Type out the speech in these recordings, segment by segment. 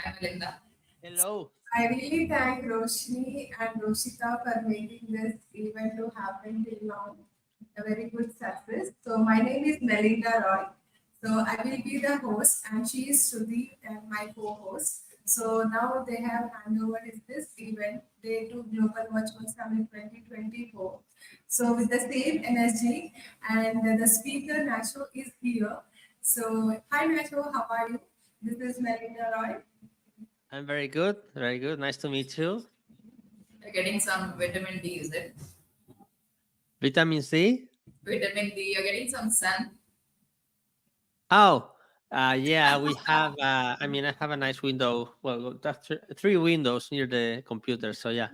Hi, Melinda. Hello. I really thank Roshni and Roshita for making this event to happen till now a very good success. So my name is Melinda Roy. So I will be the host and she is Shruti and my co-host. So now they have handover is this event, Day 2 Global Virtual Summit 2024. So with the same energy and the speaker Nacho is here. So hi Nacho, how are you? This is Melinda Roy. I'm very good. Very good. Nice to meet you. You're getting some vitamin D, is it? Vitamin C? Vitamin D, you're getting some sun. Oh, yeah, we have, I have a nice window. Well, that's three windows near the computer. So, yeah.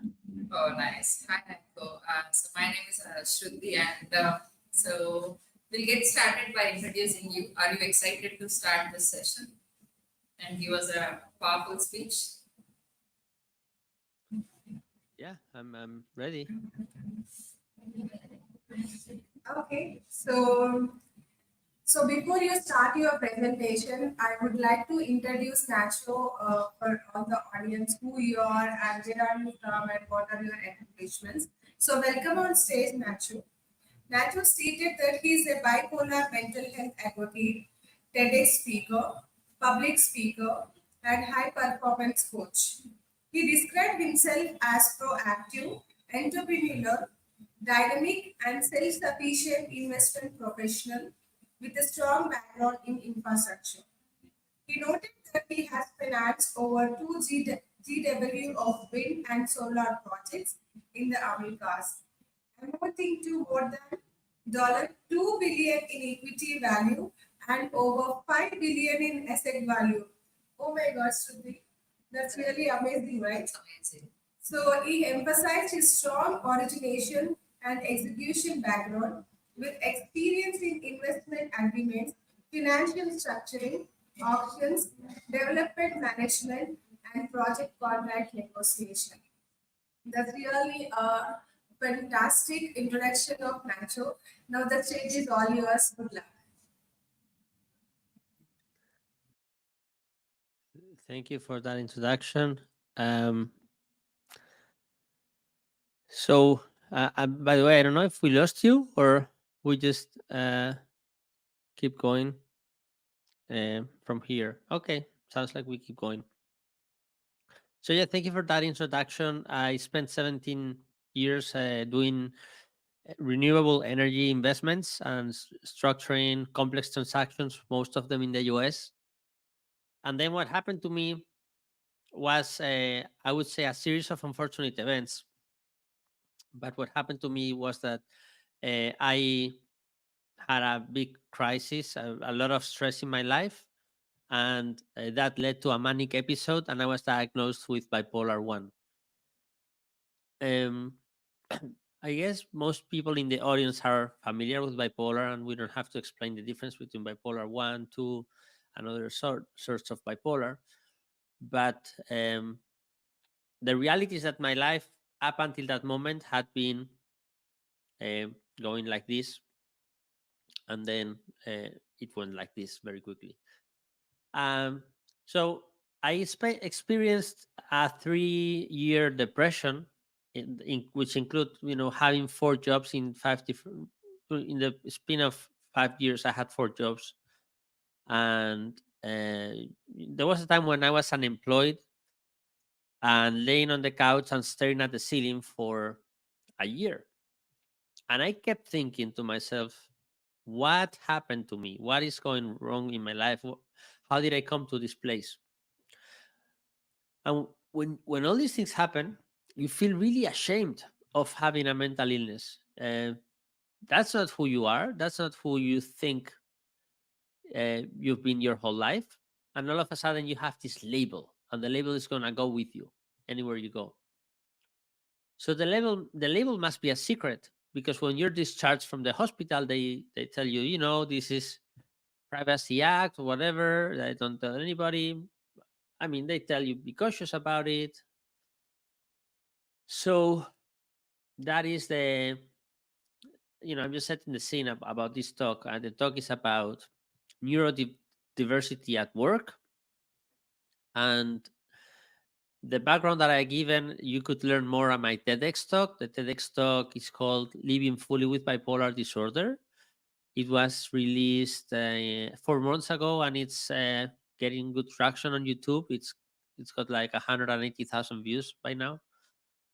Oh, nice. Hi, Nacho. So my name is Shruti, and so we'll get started by introducing you. Are you excited to start this session and give us a powerful speech? Yeah, I'm ready. Okay, so before you start your presentation, I would like to introduce Nacho for all the audience, who you are and where are you from and what are your accomplishments. So welcome on stage, Nacho. Nacho stated that he is a bipolar mental health advocate, TEDx speaker, public speaker, and high performance coach. He described himself as proactive, entrepreneurial, dynamic, and self sufficient investment professional with a strong background in infrastructure. He noted that he has financed over 2 GW of wind and solar projects in the Americas, amounting to more than $2 billion in equity value and over 5 billion in asset value. Oh my God, Shruti, that's really amazing, right? It's amazing. So he emphasized his strong origination and execution background with experience in investment agreements, financial structuring, auctions, development management, and project contract negotiation. That's really a fantastic introduction of Nacho. Now the stage is all yours. Good luck. Thank you for that introduction. Um, so, by the way, I don't know if we lost you or we just keep going from here. Okay, sounds like we keep going. So yeah, thank you for that introduction. I spent 17 years doing renewable energy investments and structuring complex transactions, most of them in the US. And then what happened to me was, I would say, a series of unfortunate events. But what happened to me was that I had a big crisis, a lot of stress in my life, and that led to a manic episode, and I was diagnosed with bipolar 1. Um, I guess most people in the audience are familiar with bipolar, and we don't have to explain the difference between bipolar 1, 2, and other sorts of bipolar. But the reality is that my life up until that moment had been going like this, and then it went like this very quickly. Um, so I experienced a 3-year depression, which include having 4 jobs in 5 different. In the span of 5 years, I had 4 jobs, and there was a time when I was unemployed and laying on the couch and staring at the ceiling for a year. And I kept thinking to myself, what happened to me? What is going wrong in my life? How did I come to this place? And when all these things happen, you feel really ashamed of having a mental illness. That's not who you are. That's not who you think you've been your whole life. And all of a sudden, you have this label, and the label is gonna go with you anywhere you go. So the label must be a secret, because when you're discharged from the hospital, they tell you, this is Privacy Act or whatever. They don't tell anybody. I mean, they tell you be cautious about it. So that is I'm just setting the scene about this talk. And the talk is about neurodiversity at work. And the background that I given, you could learn more on my TEDx talk. The TEDx talk is called "Living Fully with Bipolar Disorder." It was released 4 months ago, and it's getting good traction on YouTube. It's got like 180,000 views by now.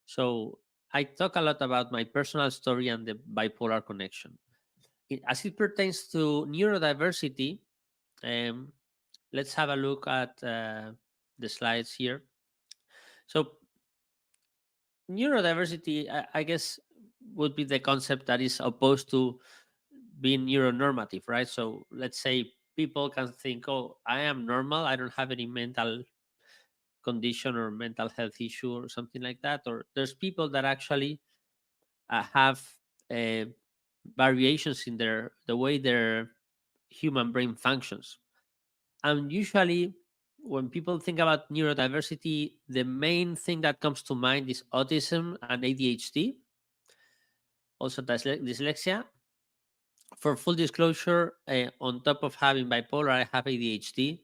So I talk a lot about my personal story and the bipolar connection. As it pertains to neurodiversity, um, let's have a look at the slides here. So neurodiversity, I guess, would be the concept that is opposed to being neuronormative, right? So let's say people can think, oh, I am normal, I don't have any mental condition or mental health issue or something like that. Or there's people that actually have uh, variations in the way their human brain functions. And usually, when people think about neurodiversity, the main thing that comes to mind is autism and ADHD, also dyslexia. For full disclosure, on top of having bipolar, I have ADHD.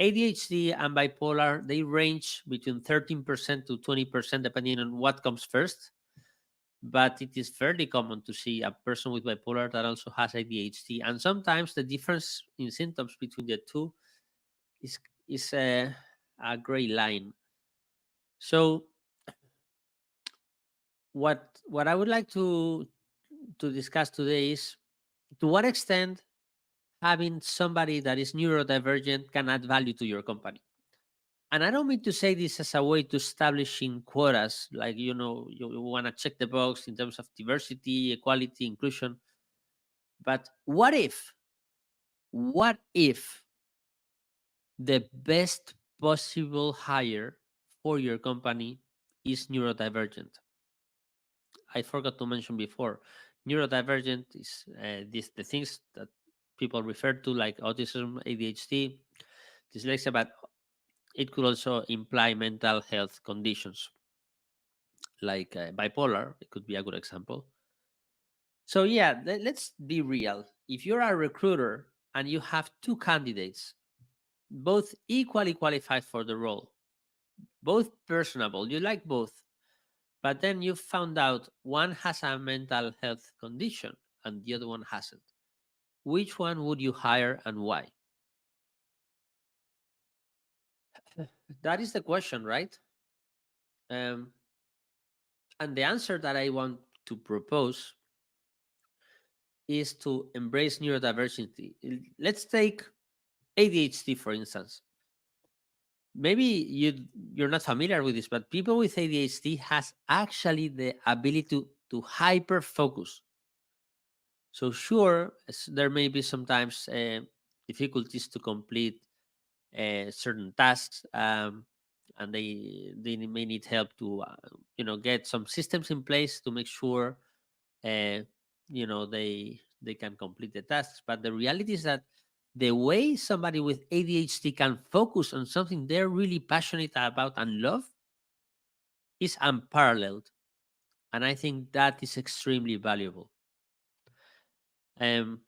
ADHD and bipolar, they range between 13% to 20%, depending on what comes first. But it is fairly common to see a person with bipolar that also has ADHD. And sometimes the difference in symptoms between the two is, is a gray line. So what I would like to discuss today is, to what extent having somebody that is neurodivergent can add value to your company. And I don't mean to say this as a way to establishing quotas, like, you want to check the box in terms of diversity, equality, inclusion. But what if the best possible hire for your company is neurodivergent? I forgot to mention before, neurodivergent is the things that people refer to, like autism, ADHD, dyslexia, but it could also imply mental health conditions like bipolar. It could be a good example. So yeah, let's be real. If you're a recruiter and you have two candidates, both equally qualified for the role, both personable, you like both, but then you found out one has a mental health condition and the other one hasn't, which one would you hire and why? That is the question, right? Um, and the answer that I want to propose is to embrace neurodiversity. Let's take ADHD, for instance. Maybe you're not familiar with this, but people with ADHD has actually the ability to hyper focus. So sure, there may be sometimes difficulties to complete certain tasks, and they may need help to get some systems in place to make sure uh, they can complete the tasks. But the reality is that the way somebody with ADHD can focus on something they're really passionate about and love is unparalleled, and I think that is extremely valuable. um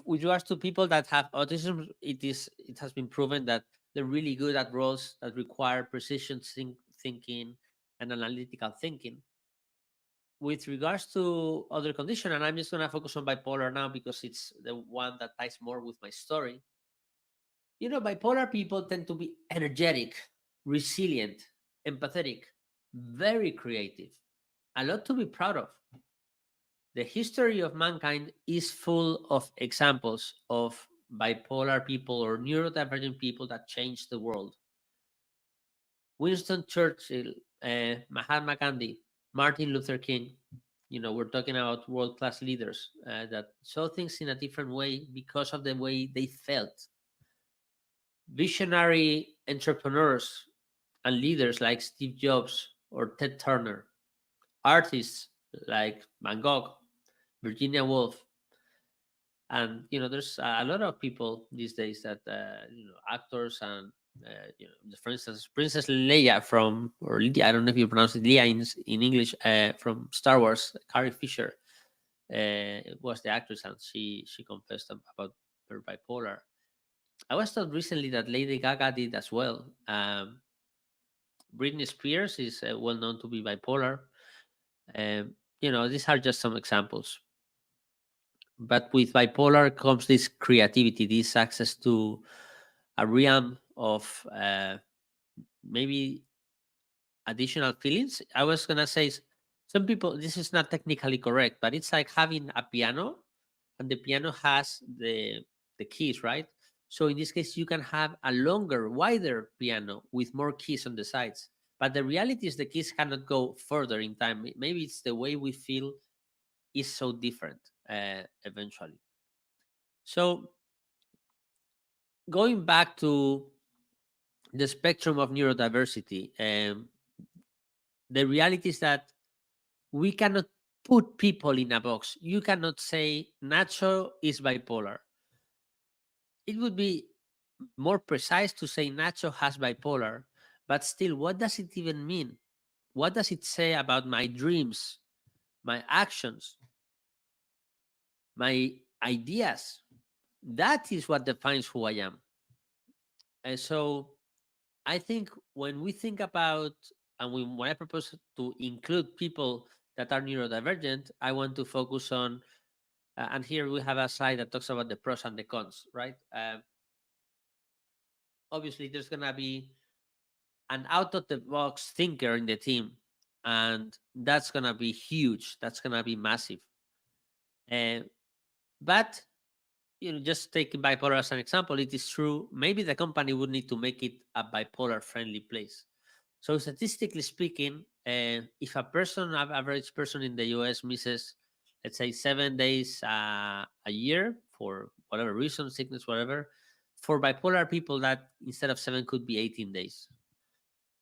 with regards to people that have autism, it has been proven that they're really good at roles that require precision thinking and analytical thinking. With regards to other condition, and I'm just going to focus on bipolar now because it's the one that ties more with my story. Bipolar people tend to be energetic, resilient, empathetic, very creative, a lot to be proud of. The history of mankind is full of examples of bipolar people or neurodivergent people that changed the world. Winston Churchill, Mahatma Gandhi, Martin Luther King. We're talking about world class leaders that saw things in a different way because of the way they felt. Visionary entrepreneurs and leaders like Steve Jobs or Ted Turner. Artists like Van Gogh, Virginia Woolf. And there's a lot of people these days that actors and for instance, Princess Leia from, or Leia, I don't know if you pronounce it Leia in English, from Star Wars. Carrie Fisher was the actress, and she confessed about her bipolar. I was told recently that Lady Gaga did as well. Britney Spears is well known to be bipolar. These are just some examples. But with bipolar comes this creativity, this access to a realm of maybe additional feelings. I was gonna say some people, this is not technically correct, but it's like having a piano, and the piano has the keys, right? So in this case, you can have a longer, wider piano with more keys on the sides. But the reality is the keys cannot go further in time. Maybe it's the way we feel is so different eventually. So going back to the spectrum of neurodiversity, the reality is that we cannot put people in a box. You cannot say Nacho is bipolar. It would be more precise to say Nacho has bipolar, but still, what does it even mean? What does it say about my dreams, my actions, my ideas? That is what defines who I am. And so I think when we think about, and when I propose to include people that are neurodivergent, I want to focus on, and here we have a slide that talks about the pros and the cons, right? Obviously, there's going to be an out of the box thinker in the team, and that's going to be huge. That's going to be massive. But just taking bipolar as an example, it is true. Maybe the company would need to make it a bipolar friendly place. So statistically speaking, if a person, an average person in the US misses, let's say 7 days a year for whatever reason, sickness, whatever, for bipolar people, that instead of 7 could be 18 days.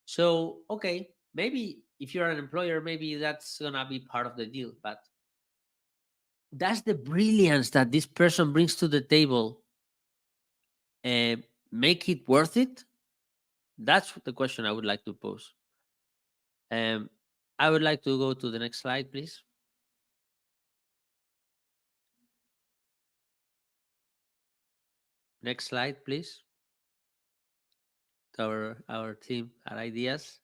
So, okay, maybe if you're an employer, maybe that's going to be part of the deal. But that's the brilliance that this person brings to the table. Make it worth it? That's the question I would like to pose. I would like to go to the next slide, please. Next slide, please. Our team, our ideas.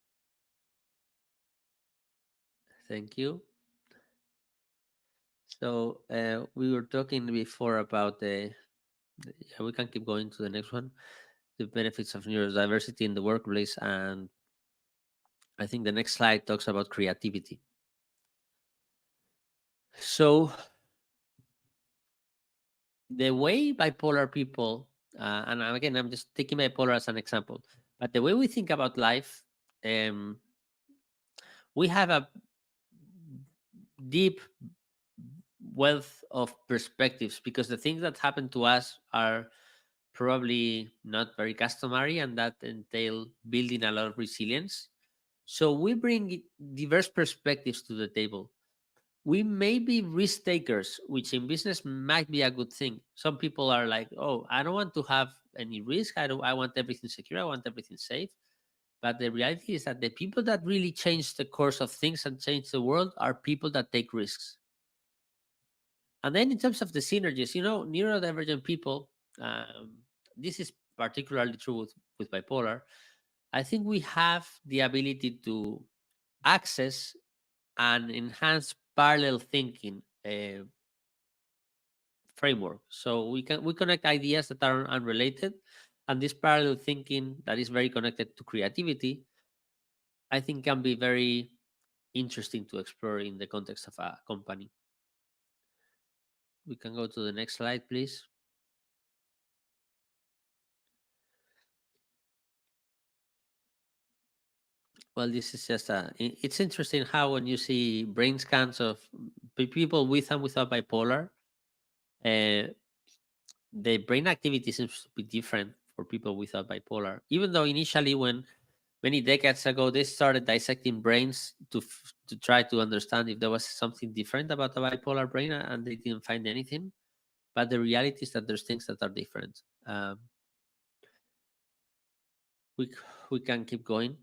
Thank you. So we were talking before about we can keep going to the next one, the benefits of neurodiversity in the workplace, and I think the next slide talks about creativity. So the way bipolar people, and again, I'm just taking bipolar as an example, but the way we think about life, we have a deep wealth of perspectives, because the things that happen to us are probably not very customary, and that entail building a lot of resilience. So we bring diverse perspectives to the table. We may be risk takers, which in business might be a good thing. Some people are like, oh, I don't want to have any risk. I want everything secure. I want everything safe. But the reality is that the people that really change the course of things and change the world are people that take risks. And then in terms of the synergies, neurodivergent people, this is particularly true with bipolar. I think we have the ability to access and enhance parallel thinking framework. So we connect ideas that are unrelated, and this parallel thinking that is very connected to creativity, I think can be very interesting to explore in the context of a company. We can go to the next slide, please. Well, this is just it's interesting how when you see brain scans of people with and without bipolar, uh, the brain activity seems to be different for people without bipolar. Even though initially, when many decades ago they started dissecting brains to try to understand if there was something different about a bipolar brain, and they didn't find anything. But the reality is that there's things that are different. We can keep going.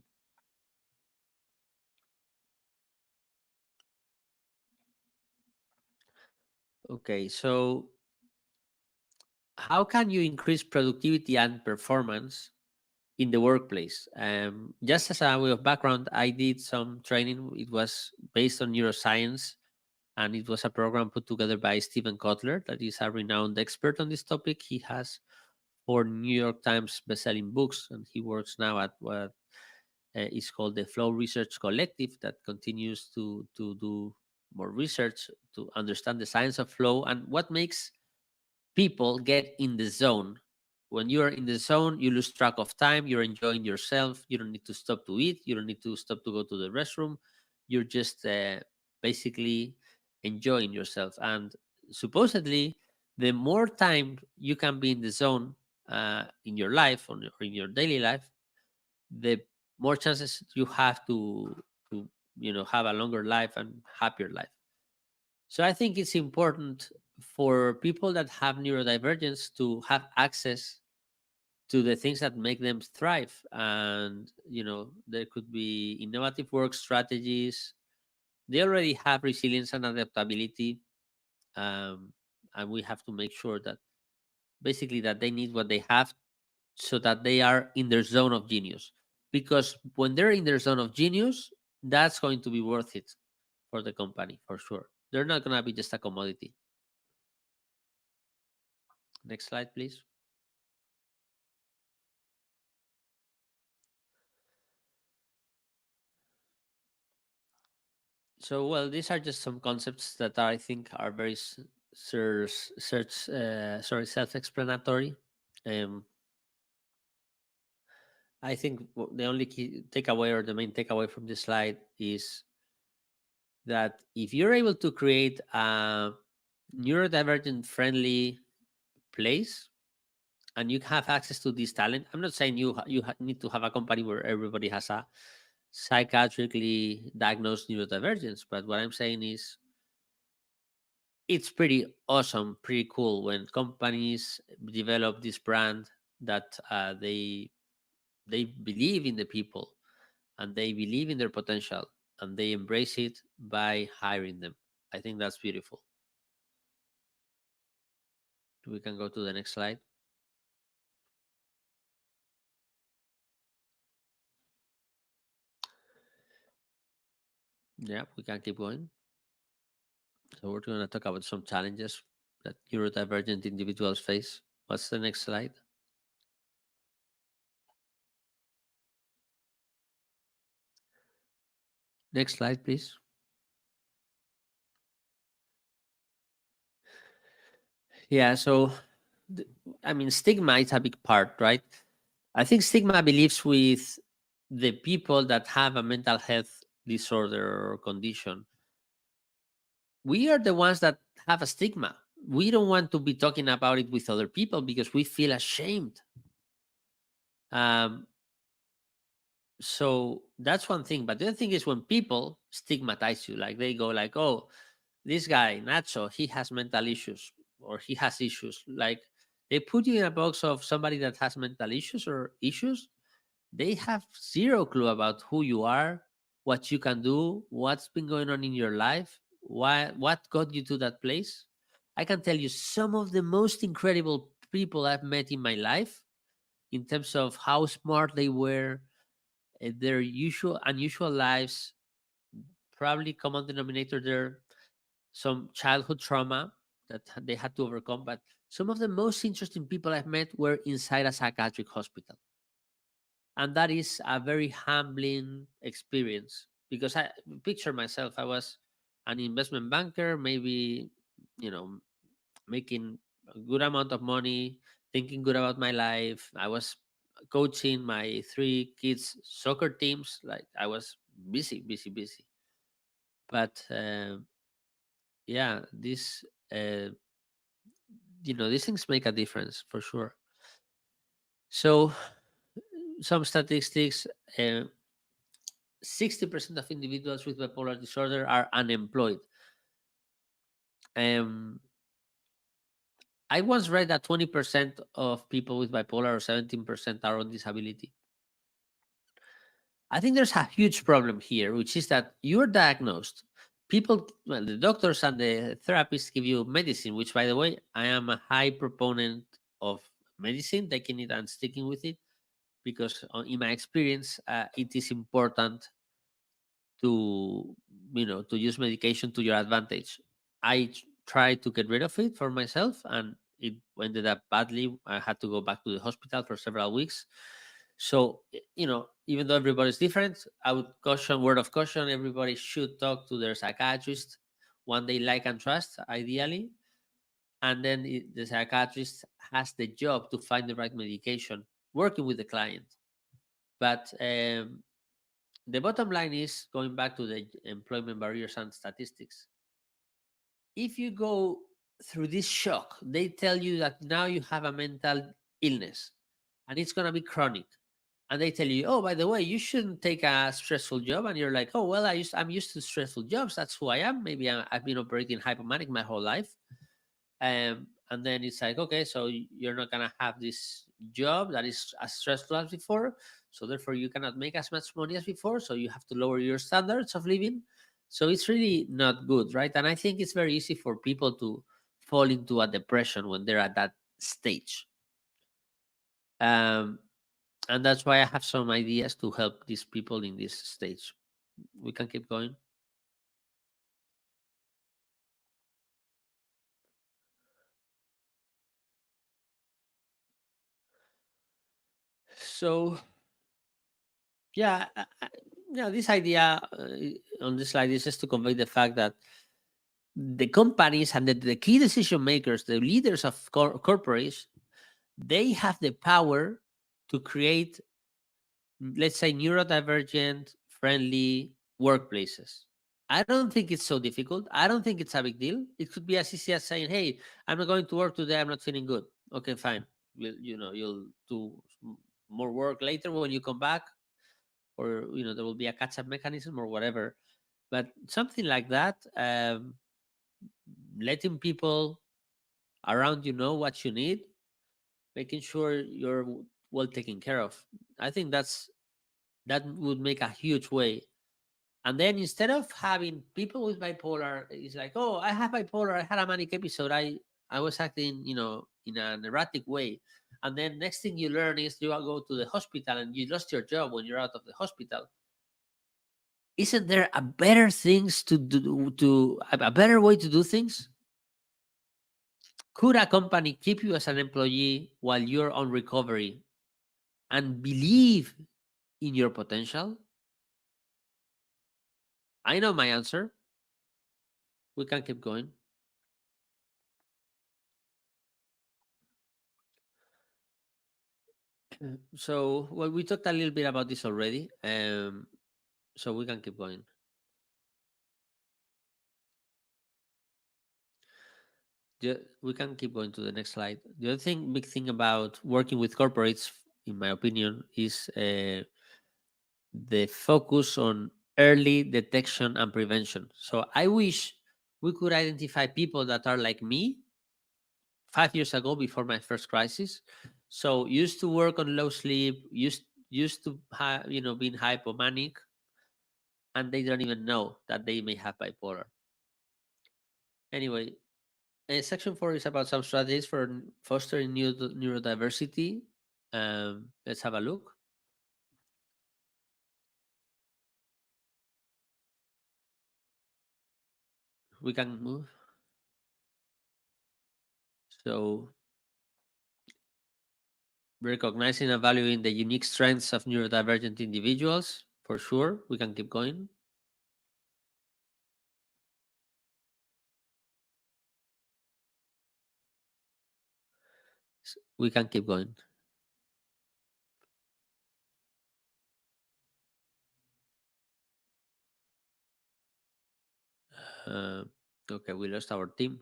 Okay, so how can you increase productivity and performance in the workplace. Just as a way of background, I did some training. It was based on neuroscience, and it was a program put together by Stephen Kotler, that is a renowned expert on this topic. He has 4 New York Times bestselling books, and he works now at what is called the Flow Research Collective, that continues to do more research to understand the science of flow and what makes people get in the zone. When you are in the zone, you lose track of time, you're enjoying yourself, you don't need to stop to eat, you don't need to stop to go to the restroom, you're just basically enjoying yourself. And supposedly, the more time you can be in the zone in your life or in your daily life, the more chances you have to have a longer life and happier life. So I think it's important for people that have neurodivergence to have access to the things that make them thrive. And there could be innovative work strategies. They already have resilience and adaptability, um, and we have to make sure that basically that they need what they have so that they are in their zone of genius. Because when they're in their zone of genius, that's going to be worth it for the company for sure. They're not going to be just a commodity. Next slide, please. So, well, these are just some concepts that I think are very self-explanatory. Um, I think the only key takeaway or the main takeaway from this slide is that if you're able to create a neurodivergent friendly place and you have access to this talent, I'm not saying you need to have a company where everybody has a psychiatrically diagnosed neurodivergence, but what I'm saying is it's pretty awesome, pretty cool when companies develop this brand that they believe in the people and they believe in their potential and they embrace it by hiring them. I think that's beautiful. We can go to the next slide. Yeah, we can keep going. So we're going to talk about some challenges that neurodivergent individuals face. What's the next slide? Next slide, please. Yeah, so I mean, stigma is a big part, right? I think stigma believes with the people that have a mental health disorder or condition. We are the ones that have a stigma. We don't want to be talking about it with other people because we feel ashamed. Um, so that's one thing. But the other thing is when people stigmatize you, like they go like, "Oh, this guy Nacho, he has mental issues or he has issues." Like they put you in a box of somebody that has mental issues or issues. They have zero clue about who you are, what you can do, what's been going on in your life, what got you to that place. I can tell you some of the most incredible people I've met in my life in terms of how smart they were, their usual unusual lives. Probably common denominator there, some childhood trauma that they had to overcome. But some of the most interesting people I've met were inside a psychiatric hospital, and that is a very humbling experience because I picture myself, I was an investment banker, maybe, you know making a good amount of money, thinking good about my life. I was coaching my 3 kids soccer teams, like I was busy, busy, busy. But yeah, this these things make a difference for sure. So some statistics, 60% of individuals with bipolar disorder are unemployed. Um, I once read that 20% of people with bipolar or 17% are on disability. I think there's a huge problem here, which is that you're diagnosed. People, well, the doctors and the therapists give you medicine, which, by the way, I am a high proponent of medicine, taking it and sticking with it, because in my experience, it is important to to use medication to your advantage. I tried to get rid of it for myself, and it ended up badly. I had to go back to the hospital for several weeks. So even though everybody's different, I would caution, word of caution, everybody should talk to their psychiatrist, one they like and trust, ideally. And then the psychiatrist has the job to find the right medication, working with the client. But the bottom line is, going back to the employment barriers and statistics. If you go through this shock, they tell you that now you have a mental illness and it's going to be chronic. And they tell you, oh, by the way, you shouldn't take a stressful job. And you're like, oh, well, I'm used to stressful jobs. That's who I am. Maybe I've been operating hypomanic my whole life. And then it's like, okay, so you're not going to have this job that is as stressful as before. So therefore, you cannot make as much money as before. So you have to lower your standards of living. So it's really not good, right? And I think it's very easy for people to fall into a depression when they're at that stage. And that's why I have some ideas to help these people in this stage. We can keep going. So yeah, this idea on this slide is just to convey the fact that the companies and the key decision makers, the leaders of corporates, they have the power to create, let's say, neurodivergent friendly workplaces. I don't think it's so difficult. I don't think it's a big deal. It could be as easy as saying, hey, I'm not going to work today, I'm not feeling good. Okay, fine. You'll do more work later when you come back, or there will be a catch-up mechanism or whatever. But something like that, letting people around you know what you need, making sure you're well taken care of. I think that would make a huge way. And then instead of having people with bipolar, it's like, oh, I have bipolar, I had a manic episode, I was acting, in an erratic way. And then next thing you learn is you go to the hospital and you lost your job when you're out of the hospital. Isn't there a better things to do, to a better way to do things? Could a company keep you as an employee while you're on recovery and believe in your potential? I know my answer. We can keep going. So, well, we talked a little bit about this already. So we can keep going. We can keep going to the next slide. The other big thing about working with corporates, in my opinion, is the focus on early detection and prevention. So I wish we could identify people that are like me 5 years ago, before my first crisis. So used to work on low sleep, used to have, being hypomanic, and they don't even know that they may have bipolar. Anyway, section 4 is about some strategies for fostering neurodiversity. Let's have a look. We can move. So, recognizing and valuing the unique strengths of neurodivergent individuals, for sure. We can keep going. We can keep going. Okay, we lost our team.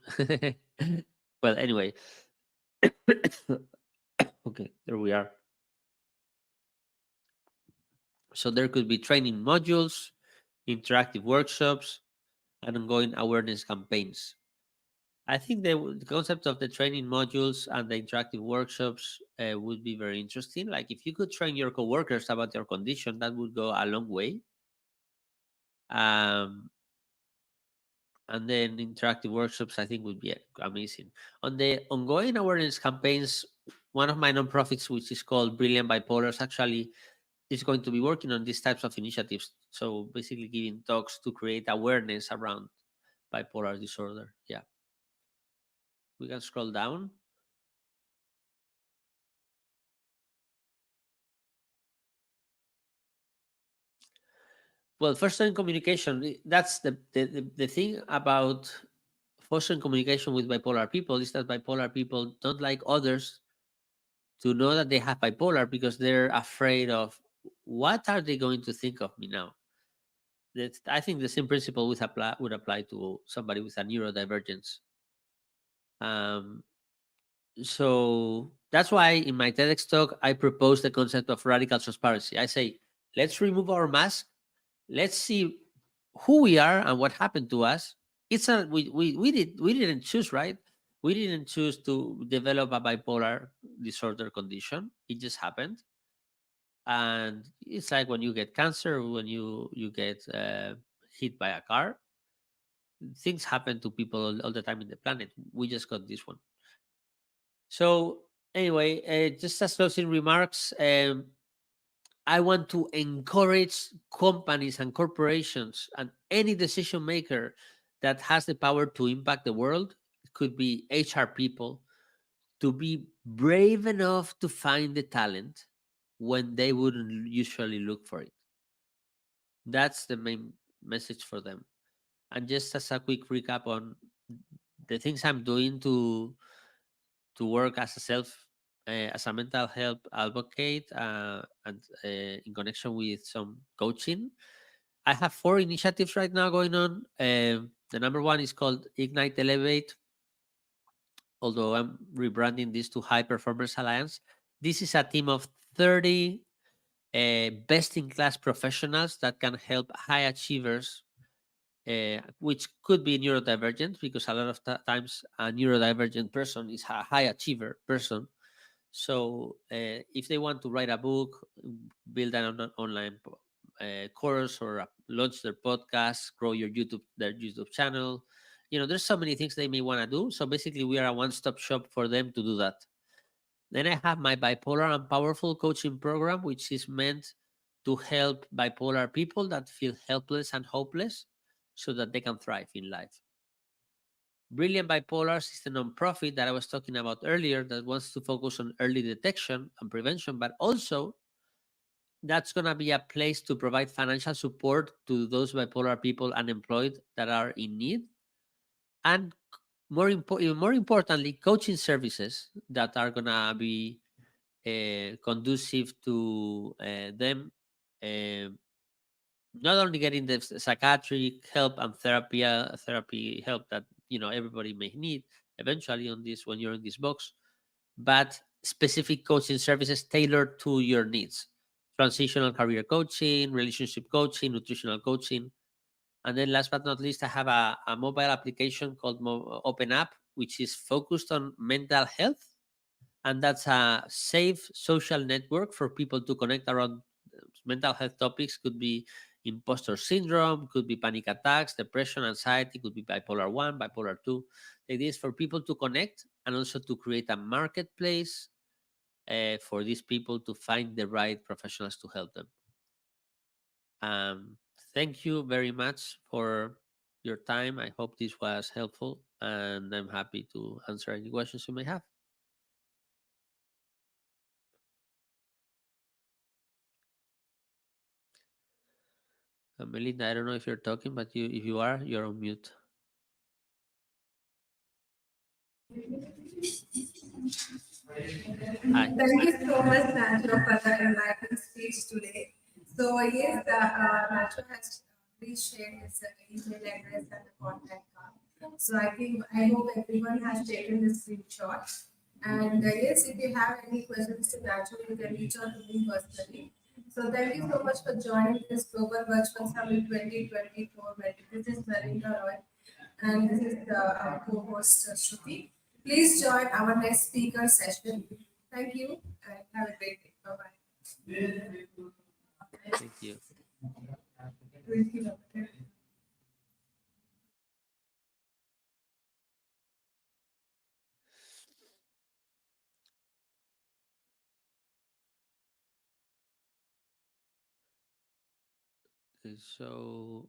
Well, anyway. Okay, there we are. So there could be training modules, interactive workshops, and ongoing awareness campaigns. I think the concept of the training modules and the interactive workshops would be very interesting. Like, if you could train your coworkers about your condition, that would go a long way. And then interactive workshops, I think, would be amazing. On the ongoing awareness campaigns, one of my nonprofits, which is called Brilliant Bipolars, actually is going to be working on these types of initiatives. So basically giving talks to create awareness around bipolar disorder. Yeah. We can scroll down. Well, fostering communication, that's the thing about fostering communication with bipolar people is that bipolar people don't like others to know that they have bipolar because they're afraid of what are they going to think of me now. I think the same principle would apply to somebody with a neurodivergence. Um, so that's why in my TEDx talk I propose the concept of radical transparency. I say, let's remove our mask, let's see who we are and what happened to us. It's a we didn't choose, right? We didn't choose to develop a bipolar disorder condition. It just happened. And it's like when you get cancer, when you get hit by a car. Things happen to people all the time in the planet. We just got this one. So anyway, just as closing remarks, I want to encourage companies and corporations and any decision maker that has the power to impact the world. It could be HR people, to be brave enough to find the talent when they wouldn't usually look for it. That's the main message for them. And just as a quick recap on the things I'm doing to work as a as a mental health advocate, and in connection with some coaching, I have 4 initiatives right now going on. The number one is called Ignite Elevate, although I'm rebranding this to High Performance Alliance. This is a team of 30 best in class professionals that can help high achievers, which could be neurodivergent, because a lot of times a neurodivergent person is a high achiever person. So if they want to write a book, build an online course, or launch their podcast, grow their YouTube channel, there's so many things they may want to do. So basically, we are a one-stop shop for them to do that. Then I have my Bipolar and Powerful coaching program, which is meant to help bipolar people that feel helpless and hopeless so that they can thrive in life. Brilliant Bipolars is the nonprofit that I was talking about earlier that wants to focus on early detection and prevention, but also that's going to be a place to provide financial support to those bipolar people unemployed that are in need. And even more importantly, coaching services that are going to be conducive to them not only getting the psychiatric help and therapy help that everybody may need eventually on this when you're in this box, but specific coaching services tailored to your needs: transitional career coaching, relationship coaching, nutritional coaching. And then last but not least, I have a mobile application called Open App, which is focused on mental health, and that's a safe social network for people to connect around mental health topics. Could be imposter syndrome, could be panic attacks, depression, anxiety, could be bipolar 1, bipolar 2. It is for people to connect and also to create a marketplace for these people to find the right professionals to help them. Thank you very much for your time. I hope this was helpful, and I'm happy to answer any questions you may have. Melinda, I don't know if you're talking, but if you are, you're on mute. Hi. Thank you so much, Nacho, for the enlightening speech today. So yes, Nacho has please share his email address and the contact card. So I hope everyone has taken the screenshot. And yes, if you have any questions to Nacho, you can reach out to me personally. So thank you so much for joining this Global Virtual Summit 2024. This is Melinda Roy, and this is our co-host Shruti. Please join our next speaker session. Thank you and have a great day. Bye-bye. Thank you. Thank you. So